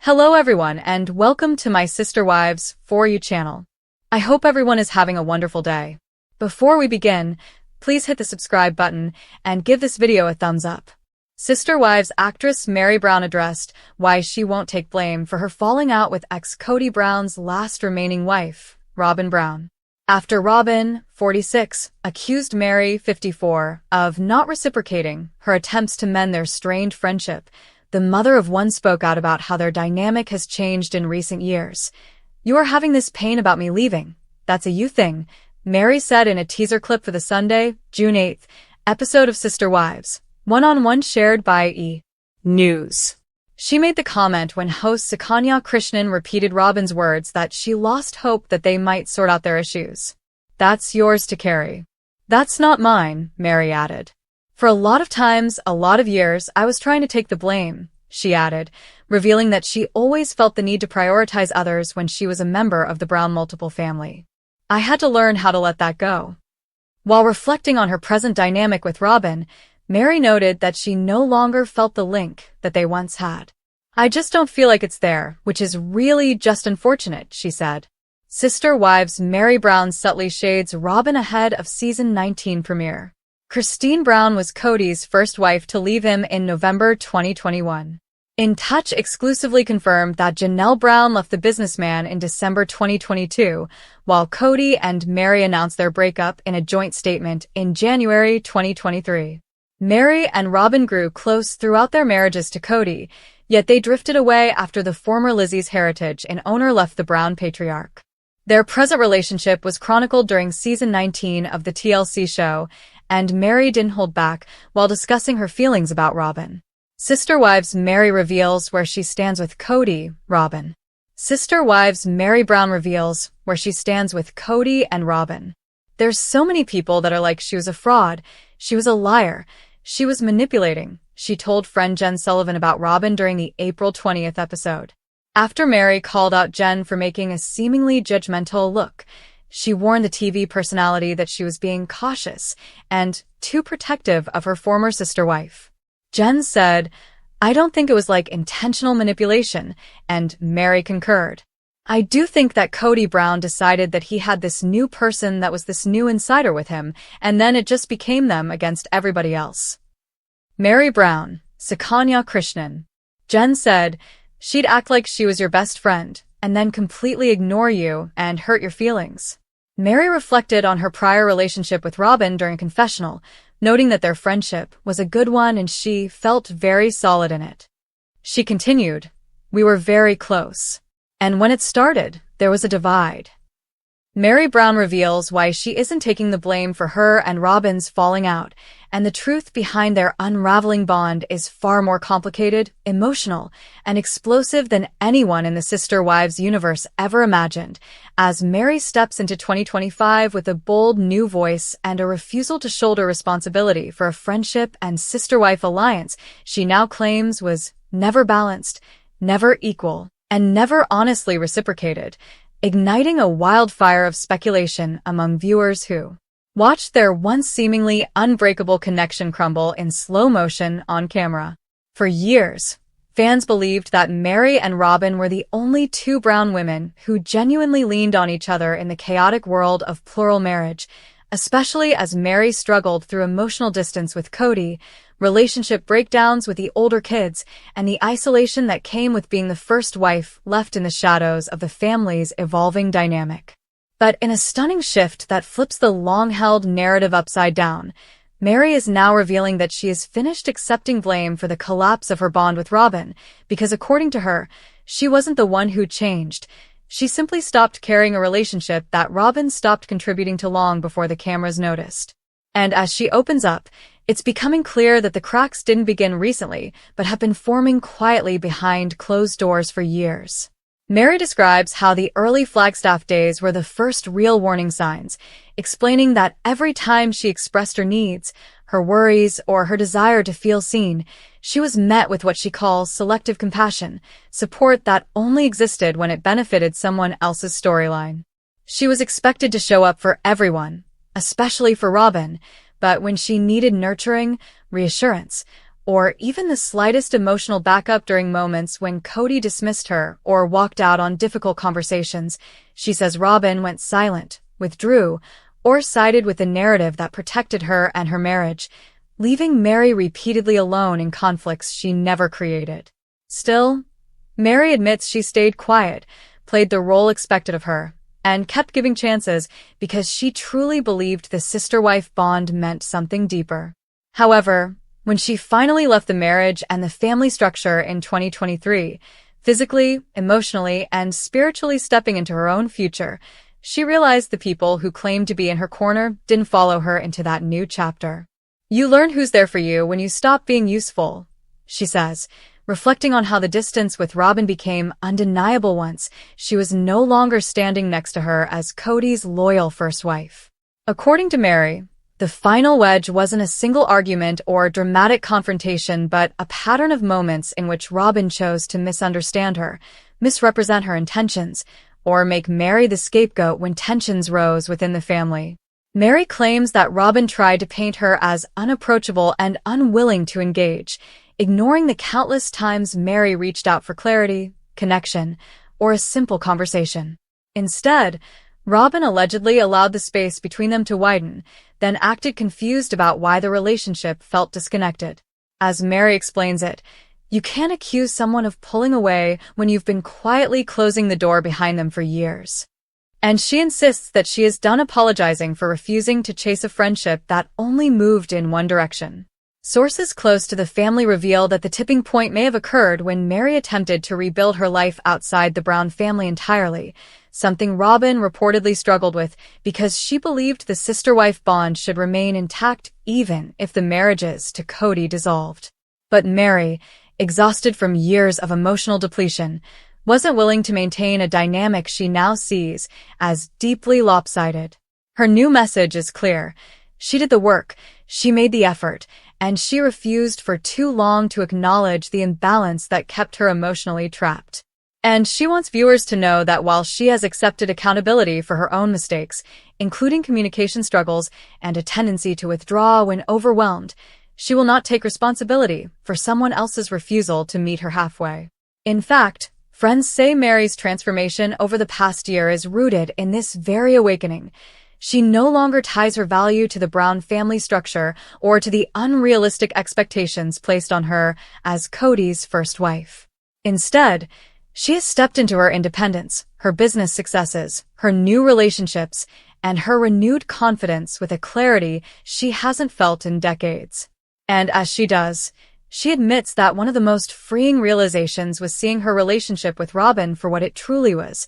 Hello everyone and welcome to my Sister Wives For You channel. I hope everyone is having a wonderful day. Before we begin, please hit the subscribe button and give this video a thumbs up. Sister Wives actress Meri Brown addressed why she won't take blame for her falling out with ex-Kody Brown's last remaining wife, Robyn Brown. After Robyn, 46, accused Meri, 54, of not reciprocating her attempts to mend their strained friendship, the mother of one spoke out about how their dynamic has changed in recent years. "You are having this pain about me leaving. That's a you thing," Meri said in a teaser clip for the Sunday, June 8th, episode of Sister Wives, one-on-one shared by E! News. She made the comment when host Sukanya Krishnan repeated Robyn's words that she lost hope that they might sort out their issues. "That's yours to carry. That's not mine," Meri added. "For a lot of times, a lot of years, I was trying to take the blame," she added, revealing that she always felt the need to prioritize others when she was a member of the Brown multiple family. "I had to learn how to let that go." While reflecting on her present dynamic with Robyn, Meri noted that she no longer felt the link that they once had. "I just don't feel like it's there, which is really just unfortunate," she said. Sister Wives Meri Brown subtly shades Robyn ahead of season 19 premiere. Christine Brown was Kody's first wife to leave him in November 2021. In Touch exclusively confirmed that Janelle Brown left the businessman in December 2022, while Kody and Meri announced their breakup in a joint statement in January 2023. Meri and Robyn grew close throughout their marriages to Kody, yet they drifted away after the former Lizzie's heritage and owner left the Brown patriarch. Their present relationship was chronicled during season 19 of the TLC show, and Meri didn't hold back while discussing her feelings about Robyn. Sister Wives Meri reveals where she stands with Kody, Robyn. Sister Wives Meri Brown reveals where she stands with Kody and Robyn. "There's so many people that are like she was a fraud, she was a liar, she was manipulating," she told friend Jen Sullivan about Robyn during the April 20th episode. After Meri called out Jen for making a seemingly judgmental look, she warned the TV personality that she was being cautious and too protective of her former sister wife. Jen said, "I don't think it was like intentional manipulation," and Meri concurred. "I do think that Kody Brown decided that he had this new person that was this new insider with him, and then it just became them against everybody else." Meri Brown, Sukanya Krishnan. Jen said, "She'd act like she was your best friend, and then completely ignore you and hurt your feelings." Meri reflected on her prior relationship with Robyn during a confessional, noting that their friendship was a good one and she felt very solid in it. She continued, "We were very close. And when it started, there was a divide." Meri Brown reveals why she isn't taking the blame for her and Robyn's falling out, and the truth behind their unraveling bond is far more complicated, emotional, and explosive than anyone in the Sister Wives universe ever imagined, as Meri steps into 2025 with a bold new voice and a refusal to shoulder responsibility for a friendship and sister-wife alliance she now claims was never balanced, never equal, and never honestly reciprocated, igniting a wildfire of speculation among viewers who watched their once seemingly unbreakable connection crumble in slow motion on camera. For years, fans believed that Meri and Robyn were the only two Brown women who genuinely leaned on each other in the chaotic world of plural marriage, especially as Meri struggled through emotional distance with Kody, relationship breakdowns with the older kids, and the isolation that came with being the first wife left in the shadows of the family's evolving dynamic. But in a stunning shift that flips the long-held narrative upside down, Meri is now revealing that she is finished accepting blame for the collapse of her bond with Robyn, because according to her, she wasn't the one who changed. She simply stopped carrying a relationship that Robyn stopped contributing to long before the cameras noticed. And as she opens up, it's becoming clear that the cracks didn't begin recently, but have been forming quietly behind closed doors for years. Meri describes how the early Flagstaff days were the first real warning signs, explaining that every time she expressed her needs, her worries, or her desire to feel seen, she was met with what she calls selective compassion, support that only existed when it benefited someone else's storyline. She was expected to show up for everyone, especially for Robyn, but when she needed nurturing, reassurance, or even the slightest emotional backup during moments when Cody dismissed her or walked out on difficult conversations. She says Robyn went silent, withdrew, or sided with the narrative that protected her and her marriage, leaving Meri repeatedly alone in conflicts she never created. Still, Meri admits she stayed quiet, played the role expected of her, and kept giving chances because she truly believed the sister-wife bond meant something deeper. However, when she finally left the marriage and the family structure in 2023, physically, emotionally, and spiritually stepping into her own future, she realized the people who claimed to be in her corner didn't follow her into that new chapter. "You learn who's there for you when you stop being useful," she says, reflecting on how the distance with Robyn became undeniable once she was no longer standing next to her as Cody's loyal first wife. According to Meri, the final wedge wasn't a single argument or dramatic confrontation, but a pattern of moments in which Robyn chose to misunderstand her, misrepresent her intentions, or make Meri the scapegoat when tensions rose within the family. Meri claims that Robyn tried to paint her as unapproachable and unwilling to engage, ignoring the countless times Meri reached out for clarity, connection, or a simple conversation. Instead, Robyn allegedly allowed the space between them to widen, then acted confused about why the relationship felt disconnected. As Meri explains it, you can't accuse someone of pulling away when you've been quietly closing the door behind them for years. And she insists that she is done apologizing for refusing to chase a friendship that only moved in one direction. Sources close to the family reveal that the tipping point may have occurred when Meri attempted to rebuild her life outside the Brown family entirely, something Robyn reportedly struggled with because she believed the sister-wife bond should remain intact even if the marriages to Cody dissolved. But Meri, exhausted from years of emotional depletion, wasn't willing to maintain a dynamic she now sees as deeply lopsided. Her new message is clear. She did the work, she made the effort, and she refused for too long to acknowledge the imbalance that kept her emotionally trapped. And she wants viewers to know that while she has accepted accountability for her own mistakes, including communication struggles and a tendency to withdraw when overwhelmed, she will not take responsibility for someone else's refusal to meet her halfway. In fact, friends say Meri's transformation over the past year is rooted in this very awakening. She no longer ties her value to the Brown family structure or to the unrealistic expectations placed on her as Cody's first wife. Instead, she has stepped into her independence, her business successes, her new relationships, and her renewed confidence with a clarity she hasn't felt in decades. And as she does, she admits that one of the most freeing realizations was seeing her relationship with Robyn for what it truly was,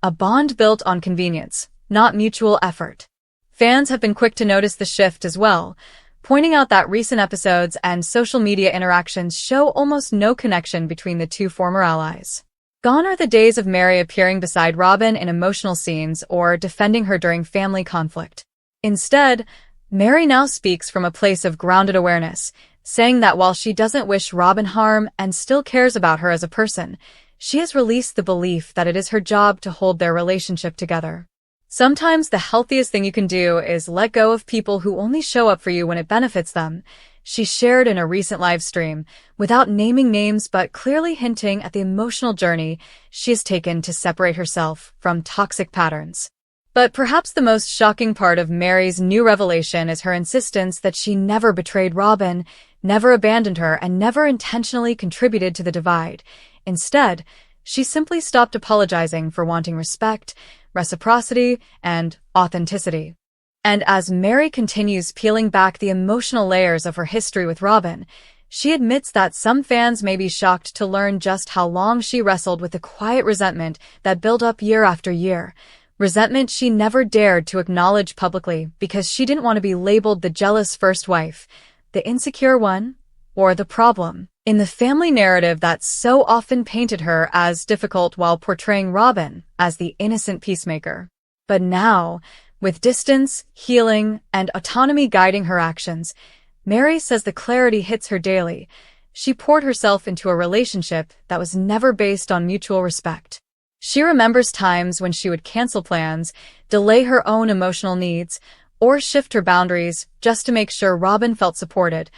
a bond built on convenience, not mutual effort. Fans have been quick to notice the shift as well, pointing out that recent episodes and social media interactions show almost no connection between the two former allies. Gone are the days of Meri appearing beside Robyn in emotional scenes or defending her during family conflict. Instead, Meri now speaks from a place of grounded awareness, saying that while she doesn't wish Robyn harm and still cares about her as a person, she has released the belief that it is her job to hold their relationship together. Sometimes the healthiest thing you can do is let go of people who only show up for you when it benefits them, she shared in a recent live stream, without naming names but clearly hinting at the emotional journey she has taken to separate herself from toxic patterns. But perhaps the most shocking part of Meri's new revelation is her insistence that she never betrayed Robyn, never abandoned her, and never intentionally contributed to the divide. Instead, she simply stopped apologizing for wanting respect, reciprocity, and authenticity. And as Meri continues peeling back the emotional layers of her history with Robyn, she admits that some fans may be shocked to learn just how long she wrestled with the quiet resentment that built up year after year. Resentment she never dared to acknowledge publicly because she didn't want to be labeled the jealous first wife, the insecure one, or the problem in the family narrative that so often painted her as difficult while portraying Robyn as the innocent peacemaker. But now, with distance, healing, and autonomy guiding her actions, Meri says the clarity hits her daily. She poured herself into a relationship that was never based on mutual respect. She remembers times when she would cancel plans, delay her own emotional needs, or shift her boundaries just to make sure Robyn felt supported,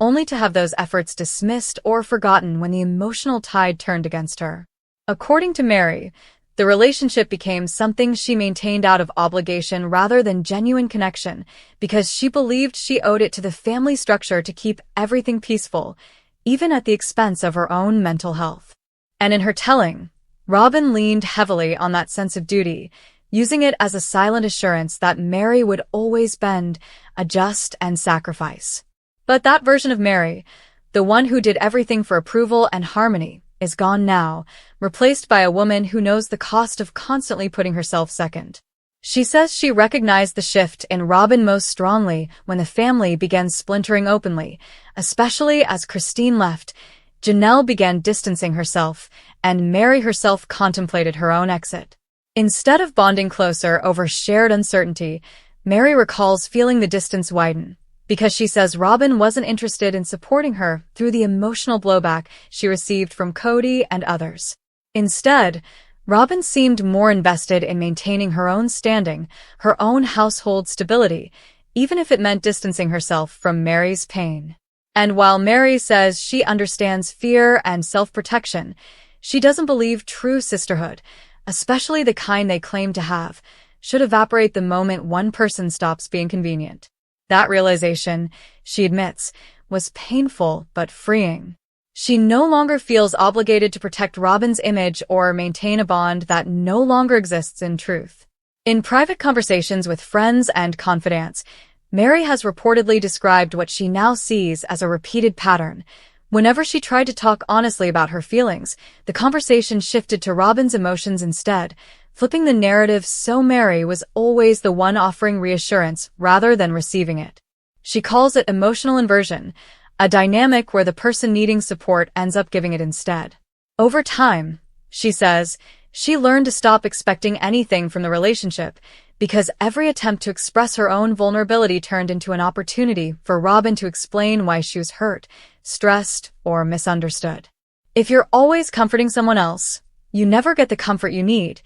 only to have those efforts dismissed or forgotten when the emotional tide turned against her. According to Meri, the relationship became something she maintained out of obligation rather than genuine connection because she believed she owed it to the family structure to keep everything peaceful, even at the expense of her own mental health. And in her telling, Robyn leaned heavily on that sense of duty, using it as a silent assurance that Meri would always bend, adjust, and sacrifice. But that version of Meri, the one who did everything for approval and harmony, is gone now, replaced by a woman who knows the cost of constantly putting herself second. She says she recognized the shift in Robyn most strongly when the family began splintering openly, especially as Christine left, Janelle began distancing herself, and Meri herself contemplated her own exit. Instead of bonding closer over shared uncertainty, Meri recalls feeling the distance widen, because she says Robyn wasn't interested in supporting her through the emotional blowback she received from Cody and others. Instead, Robyn seemed more invested in maintaining her own standing, her own household stability, even if it meant distancing herself from Meri's pain. And while Meri says she understands fear and self-protection, she doesn't believe true sisterhood, especially the kind they claim to have, should evaporate the moment one person stops being convenient. That realization, she admits, was painful but freeing. She no longer feels obligated to protect Robyn's image or maintain a bond that no longer exists in truth. In private conversations with friends and confidants, Meri has reportedly described what she now sees as a repeated pattern. Whenever she tried to talk honestly about her feelings, the conversation shifted to Robyn's emotions instead, flipping the narrative so Meri was always the one offering reassurance rather than receiving it. She calls it emotional inversion, a dynamic where the person needing support ends up giving it instead. Over time, she says, she learned to stop expecting anything from the relationship because every attempt to express her own vulnerability turned into an opportunity for Robyn to explain why she was hurt, stressed, or misunderstood. If you're always comforting someone else, you never get the comfort you need,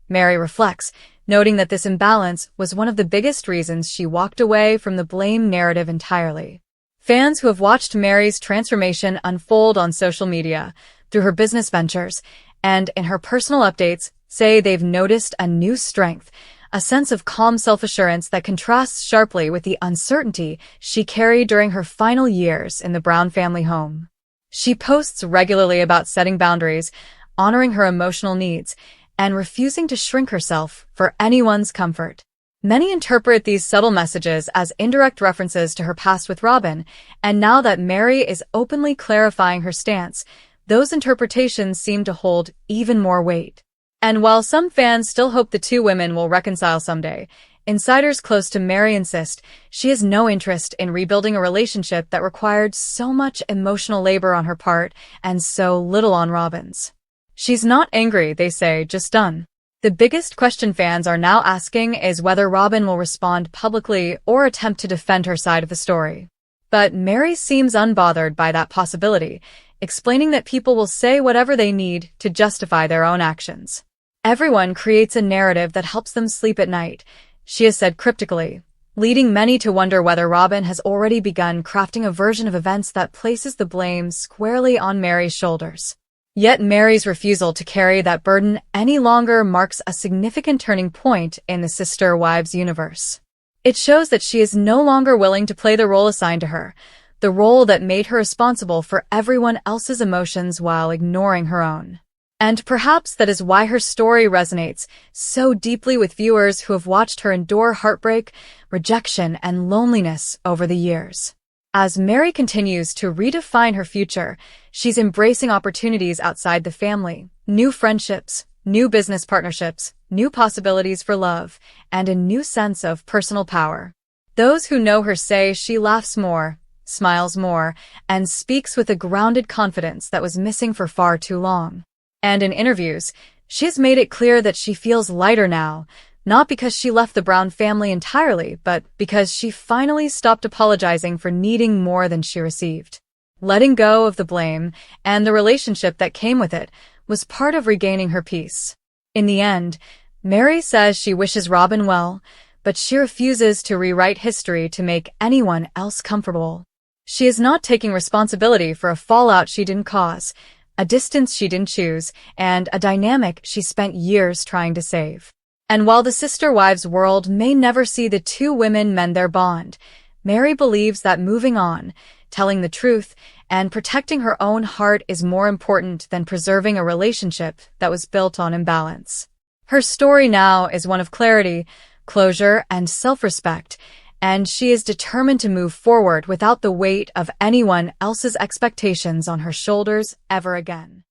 Meri reflects, noting that this imbalance was one of the biggest reasons she walked away from the blame narrative entirely. Fans who have watched Meri's transformation unfold on social media, through her business ventures, and in her personal updates, say they've noticed a new strength, a sense of calm self-assurance that contrasts sharply with the uncertainty she carried during her final years in the Brown family home. She posts regularly about setting boundaries, honoring her emotional needs, and refusing to shrink herself for anyone's comfort. Many interpret these subtle messages as indirect references to her past with Robyn, and now that Meri is openly clarifying her stance, those interpretations seem to hold even more weight. And while some fans still hope the two women will reconcile someday, insiders close to Meri insist she has no interest in rebuilding a relationship that required so much emotional labor on her part and so little on Robyn's. She's not angry, they say, just done. The biggest question fans are now asking is whether Robyn will respond publicly or attempt to defend her side of the story. But Meri seems unbothered by that possibility, explaining that people will say whatever they need to justify their own actions. Everyone creates a narrative that helps them sleep at night, she has said cryptically, leading many to wonder whether Robyn has already begun crafting a version of events that places the blame squarely on Meri's shoulders. Yet Meri's refusal to carry that burden any longer marks a significant turning point in the Sister Wives universe. It shows that she is no longer willing to play the role assigned to her, the role that made her responsible for everyone else's emotions while ignoring her own. And perhaps that is why her story resonates so deeply with viewers who have watched her endure heartbreak, rejection, and loneliness over the years. As Meri continues to redefine her future, she's embracing opportunities outside the family, new friendships, new business partnerships, new possibilities for love, and a new sense of personal power. Those who know her say she laughs more, smiles more, and speaks with a grounded confidence that was missing for far too long. And in interviews, she has made it clear that she feels lighter now, not because she left the Brown family entirely, but because she finally stopped apologizing for needing more than she received. Letting go of the blame and the relationship that came with it was part of regaining her peace. In the end, Meri says she wishes Robyn well, but she refuses to rewrite history to make anyone else comfortable. She is not taking responsibility for a fallout she didn't cause, a distance she didn't choose, and a dynamic she spent years trying to save. And while the sister wives world may never see the two women mend their bond, Meri believes that moving on, telling the truth, and protecting her own heart is more important than preserving a relationship that was built on imbalance. Her story now is one of clarity, closure, and self-respect, and she is determined to move forward without the weight of anyone else's expectations on her shoulders ever again.